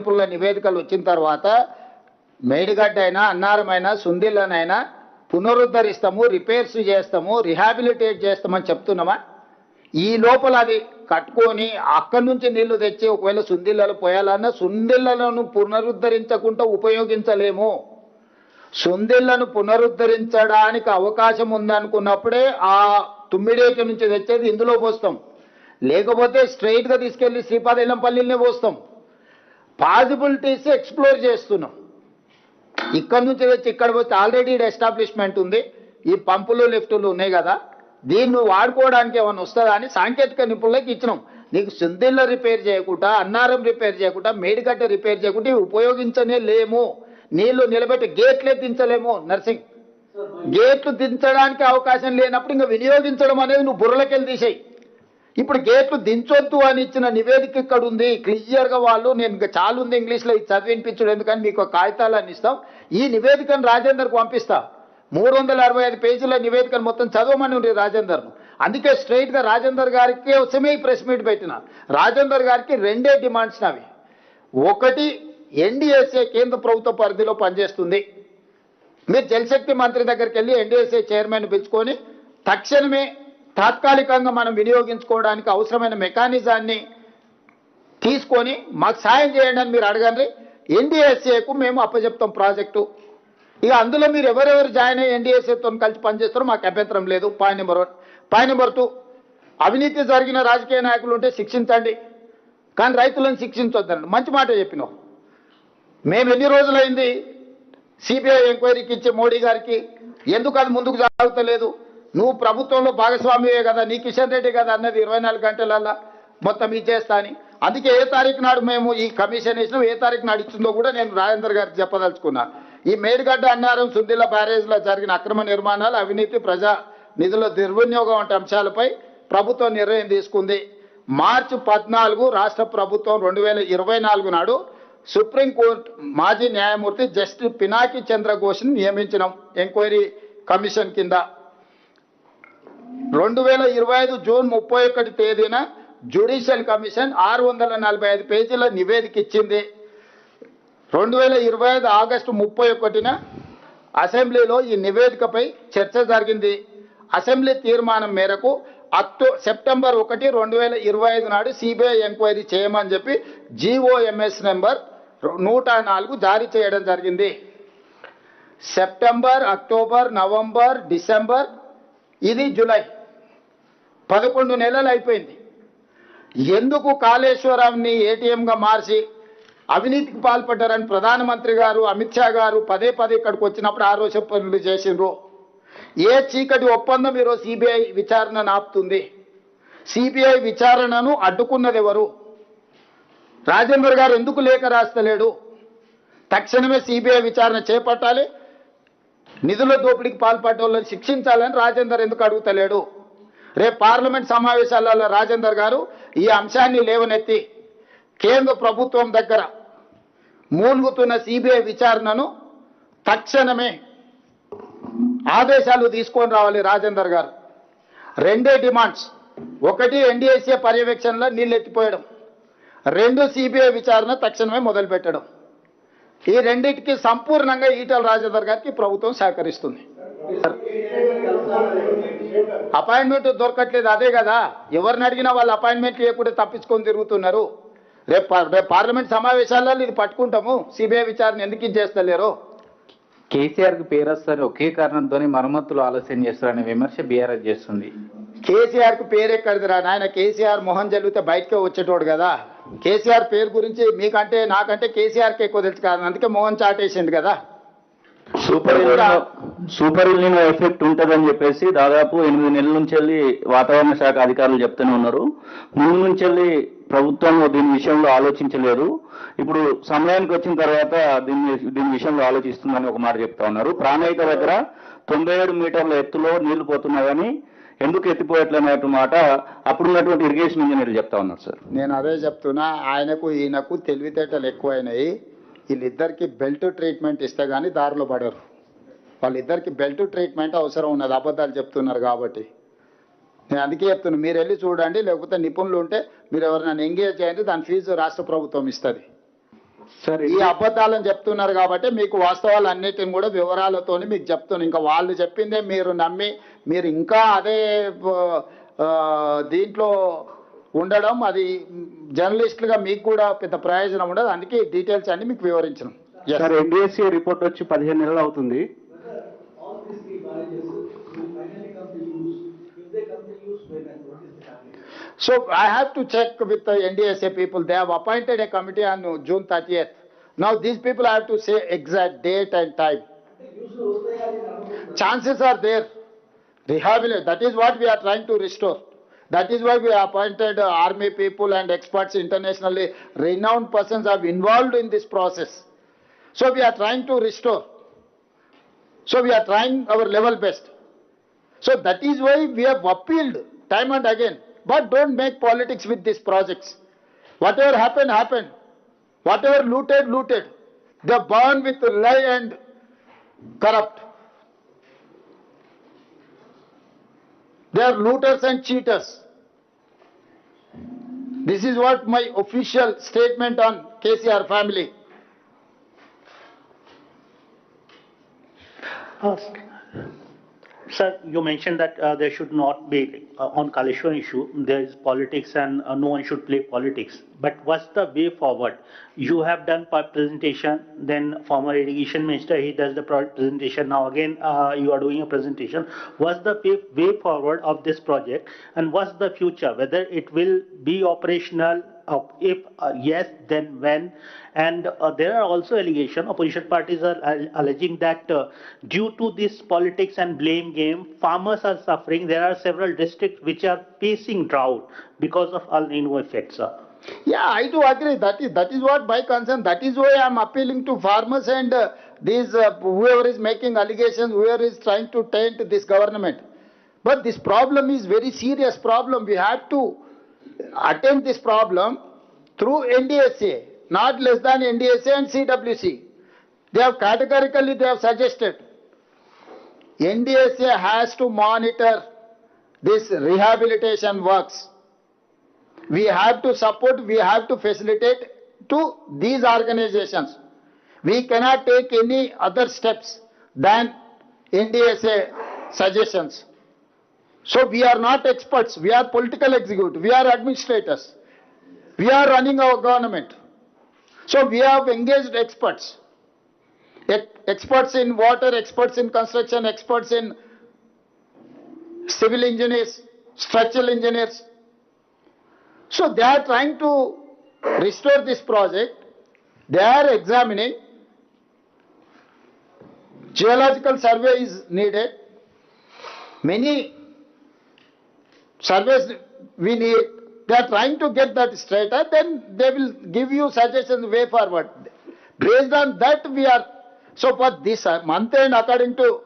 నిపుణుల నివేదికలు వచ్చిన తర్వాత మేడిగడ్డ అయినా అన్నారమైనా సుందిళ్ళనైనా పునరుద్ధరిస్తాము, రిపేర్స్ చేస్తాము, రిహాబిలిటేట్ చేస్తామని చెప్తున్నామా? ఈ లోపల అది కట్టుకొని అక్కడి నుంచి నీళ్లు తెచ్చి ఒకవేళ సుందిళ్ళలు పోయాలన్నా సుందిళ్ళలను పునరుద్ధరించకుండా ఉపయోగించలేము. సుందిళ్ళను పునరుద్ధరించడానికి అవకాశం ఉందనుకున్నప్పుడే ఆ తుమ్మిడేటి నుంచి తెచ్చేది ఇందులో పోస్తాం, లేకపోతే స్ట్రైట్గా తీసుకెళ్లి శ్రీపాదెల్లంపల్లినే పోస్తాం. పాసిబిలిటీస్ ఎక్స్ప్లోర్ చేస్తున్నాం. ఇక్కడ నుంచి వచ్చి ఇక్కడ పోతే ఆల్రెడీ ఎస్టాబ్లిష్మెంట్ ఉంది, ఈ పంపులు లిఫ్టులు ఉన్నాయి కదా, దీన్ని వాడుకోవడానికి ఏమైనా వస్తుందా అని సాంకేతిక నిపుణులకు ఇచ్చినాం. నీకు సుందిళ్ళ రిపేర్ చేయకుండా, అన్నారం రిపేర్ చేయకుండా, మేడిగడ్డ రిపేర్ చేయకుండా ఉపయోగించనే లేము. నీళ్లు నిలబెట్టి గేట్లే దించలేము. నర్సింగ్ గేట్లు దించడానికి అవకాశం లేనప్పుడు ఇంకా వినియోగించడం అనేది నువ్వు బుర్రలకెళ్ళి తీసేయి. ఇప్పుడు గేట్లు దించొద్దు అని ఇచ్చిన నివేదిక ఇక్కడ ఉంది క్లియర్గా. వాళ్ళు నేను ఇంకా చాలా ఉంది ఇంగ్లీష్లో ఇది చదివినిపించడం ఎందుకని మీకు కాగితాలని ఇస్తాం. ఈ నివేదికను రాజేందర్కు పంపిస్తా. 365 పేజీల నివేదికను మొత్తం చదవమని ఉంది రాజేందర్ను. అందుకే స్ట్రైట్గా రాజేందర్ గారికి వచ్చమే ఈ ప్రెస్ మీట్ పెట్టిన. రాజేందర్ గారికి రెండే డిమాండ్స్ నావి. ఒకటి, ఎన్డీఎస్ఏ కేంద్ర ప్రభుత్వ పరిధిలో పనిచేస్తుంది. మీరు జలశక్తి మంత్రి దగ్గరికి వెళ్ళి ఎన్డీఎస్ఏ చైర్మన్ పిలుచుకొని తక్షణమే తాత్కాలికంగా మనం వినియోగించుకోవడానికి అవసరమైన మెకానిజాన్ని తీసుకొని మాకు సాయం చేయండి అని మీరు అడగండి. ఎన్డీఎస్ఏకు మేము అప్పచెప్తాం ప్రాజెక్టు. ఇక అందులో మీరు ఎవరెవరు జాయిన్ అయ్యి ఎన్డీఎస్ఏతో కలిసి పనిచేస్తారో మాకు అభ్యంతరం లేదు. Point number 1. పాయింట్ నెంబర్ 2, అవినీతి జరిగిన రాజకీయ నాయకులు ఉంటే శిక్షించండి, కానీ రైతులను శిక్షించొద్దండి. మంచి మాట చెప్పినావు. మేము ఎన్ని రోజులైంది సిబిఐ ఎంక్వైరీకి ఇచ్చే మోడీ గారికి, ఎందుకు అది ముందుకు సాగుతలేదు? నువ్వు ప్రభుత్వంలో భాగస్వామ్యే కదా, నీ కిషన్ రెడ్డి కదా అన్నది 24 గంటలల్లా మొత్తం ఇచ్చేస్తా అని. అందుకే ఏ తారీఖు నాడు మేము ఈ కమిషన్ వేసినాం, ఏ తారీఖు నాడు ఇచ్చిందో కూడా నేను రాజేందర్ గారికి చెప్పదలుచుకున్నా. ఈ మేడిగడ్డ, అన్నారం, సుందిళ్ళ బ్యారేజ్లో జరిగిన అక్రమ నిర్మాణాలు, అవినీతి, ప్రజా నిధుల దుర్వినియోగం వంటి అంశాలపై ప్రభుత్వం నిర్ణయం తీసుకుంది. మార్చి 14 రాష్ట్ర ప్రభుత్వం 2024 నాడు సుప్రీంకోర్టు మాజీ న్యాయమూర్తి జస్టిస్ పినాకి చంద్ర ఘోష్ని నియమించినాం ఎంక్వైరీ కమిషన్ కింద. 2025 జూన్ 31 తేదీన జ్యుడిషియల్ కమిషన్ 645 పేజీల నివేదిక ఇచ్చింది. 2025 ఆగస్టు 31న అసెంబ్లీలో ఈ నివేదికపై చర్చ జరిగింది. అసెంబ్లీ తీర్మానం మేరకు సెప్టెంబర్ 1, 2025 నాడు సిబిఐ ఎంక్వైరీ చేయమని చెప్పి జీఓఎంఎస్ నెంబర్ 104 జారీ చేయడం జరిగింది. సెప్టెంబర్, అక్టోబర్, నవంబర్, డిసెంబర్, ఇది జూలై, 11 నెలలు అయిపోయింది. ఎందుకు కాళేశ్వరాన్ని ఏటీఎంగా మార్చి అవినీతికి పాల్పడ్డారని ప్రధానమంత్రి గారు, అమిత్ షా గారు పదే ఇక్కడికి వచ్చినప్పుడు ఆరోపణలు చేసిండ్రు. ఏ చీకటి ఒప్పందం ఈరోజు సిబిఐ విచారణను ఆపుతుంది? సిబిఐ విచారణను అడ్డుకున్నది ఎవరు? రాజేందర్ గారు ఎందుకు లేఖ రాస్తలేడు? తక్షణమే సిబిఐ విచారణ చేపట్టాలి, నిధుల దోపిడీకి పాల్పడ్డ వాళ్ళని శిక్షించాలని రాజేందర్ ఎందుకు అడుగుతలేడు? రేపు పార్లమెంట్ సమావేశాలలో రాజేందర్ గారు ఈ అంశాన్ని లేవనెత్తి కేంద్ర ప్రభుత్వం దగ్గర మూలుగుతున్న సిబిఐ విచారణను తక్షణమే ఆదేశాలు తీసుకొని రావాలి రాజేందర్ గారు. రెండే డిమాండ్స్. ఒకటి, ఎన్డీఎస్ఏ పర్యవేక్షణలో నీళ్ళు ఎత్తిపోయడం. 2, సిబిఐ విచారణ తక్షణమే మొదలుపెట్టడం. ఈ రెండింటికి సంపూర్ణంగా ఈటల రాజేందర్ గారికి ప్రభుత్వం సహకరిస్తుంది. అపాయింట్మెంట్ దొరకట్లేదు, అదే కదా. ఎవరిని అడిగినా వాళ్ళు అపాయింట్మెంట్ లేకుండా తప్పించుకొని తిరుగుతున్నారు. రేపు పార్లమెంట్ సమావేశాల్లో ఇది పట్టుకుంటాము. సిబిఐ విచారణ ఎందుకు ఇచ్చేస్తలేరు? కేసీఆర్కి పేరు వస్తారు, ఒకే కారణంతో మరమ్మతులు ఆలస్యం చేస్తారనే విమర్శ బీఆర్ఎస్ చేస్తుంది. కేసీఆర్కి పేరు ఎక్కడిదిరా నాయన? కేసీఆర్ మొహం జరిగితే బయటకే వచ్చేటోడు కదా. కేసీఆర్ పేరు గురించి మీకంటే నాకంటే కేసీఆర్కి ఎక్కువ తెలుసు కదా, అందుకే మొహం చాటేసిండు కదా. సూపర్ ఎల్నినో ఎఫెక్ట్ ఉంటుందని చెప్పేసి దాదాపు 8 నెలల నుంచి వెళ్ళి వాతావరణ శాఖ అధికారులు చెప్తూనే ఉన్నారు. ముందు నుంచి వెళ్ళి ప్రభుత్వం దీని విషయంలో ఆలోచించలేదు. ఇప్పుడు సమయానికి వచ్చిన తర్వాత దీని విషయంలో ఆలోచిస్తుందని ఒక మాట చెప్తా ఉన్నారు. ప్రాణహిత దగ్గర 97 మీటర్ల ఎత్తులో నీళ్లు పోతున్నాయని ఎందుకు ఎత్తిపోయట్లనేటు మాట అప్పుడున్నటువంటి ఇరిగేషన్ ఇంజనీర్లు చెప్తా ఉన్నారు సార్. నేను అదే చెప్తున్నా, ఆయనకు ఈయనకు తెలివితేటలు ఎక్కువైనాయి. వీళ్ళిద్దరికి బెల్ట్ ట్రీట్మెంట్ ఇస్తే కానీ దారిలో పడరు. వాళ్ళిద్దరికి బెల్ట్ ట్రీట్మెంట్ అవసరం ఉన్నది, అబద్ధాలు చెప్తున్నారు కాబట్టి. నేను అందుకే చెప్తున్నాను, మీరు వెళ్ళి చూడండి, లేకపోతే నిపుణులు ఉంటే మీరు ఎవరినైనా ఎంగేజ్ చేయండి, దాని ఫీజు రాష్ట్ర ప్రభుత్వం ఇస్తుంది. సార్ ఈ అబద్ధాలను చెప్తున్నారు కాబట్టి మీకు వాస్తవాలన్నిటిని కూడా వివరాలతోని మీకు చెప్తున్నాను. ఇంకా వాళ్ళు చెప్పిందే మీరు నమ్మి మీరు ఇంకా అదే దీంట్లో ఉండడం అది జర్నలిస్టులుగా మీకు కూడా పెద్ద ప్రయోజనం ఉండదు. అందుకే ఈ డీటెయిల్స్ అన్ని మీకు వివరించడం. సార్ ఎన్డీఎస్సీ రిపోర్ట్ వచ్చి 15 నెలలు అవుతుంది. So I have to check with the NDSA people. They have appointed a committee on June 30th. Now these people have to say exact date and time. Chances are there. Rehabilitate. That is what we are trying to restore. That is why we appointed army people and experts, internationally renowned persons are involved in this process. So we are trying to restore. So we are trying our level best. So that is why we have appealed time and again. But don't make politics with these projects. Whatever happened, happened. Whatever looted, looted. They burn with lie and corrupt. They are looters and cheaters. This is what my official statement on KCR family. Sir, you mentioned that there should not be, on Kaleshwaram issue, there is politics and no one should play politics. But what's the way forward? You have done presentation, then former irrigation minister, he does the presentation. Now again, you are doing a presentation. What's the way forward of this project and what's the future? Whether it will be operational, if yes, then when? And there are also allegations, opposition parties are alleging that due to this politics and blame game, farmers are suffering. There are several districts which are facing drought because of El Nino effects. Yeah, I do agree. That is what my concern. That is why I am appealing to farmers and these whoever is making allegations, whoever is trying to taint this government. But this problem is very serious problem. We have to attend this problem through NDSA, not less than NDSA and CWC. They have categorically suggested NDSA has to monitor this rehabilitation works. We have to support, we have to facilitate to these organizations. We cannot take any other steps than NDSA suggestions. So we are not experts, we are political executive, we are administrators. We are running our government. So we have engaged experts. Experts in water, experts in construction, experts in civil engineers, structural engineers. So they are trying to restore this project. They are examining. Geological survey is needed. Many surveys we need. They are trying to get that straighter, then they will give you suggestions way forward. Based on that we are, so for this month end according to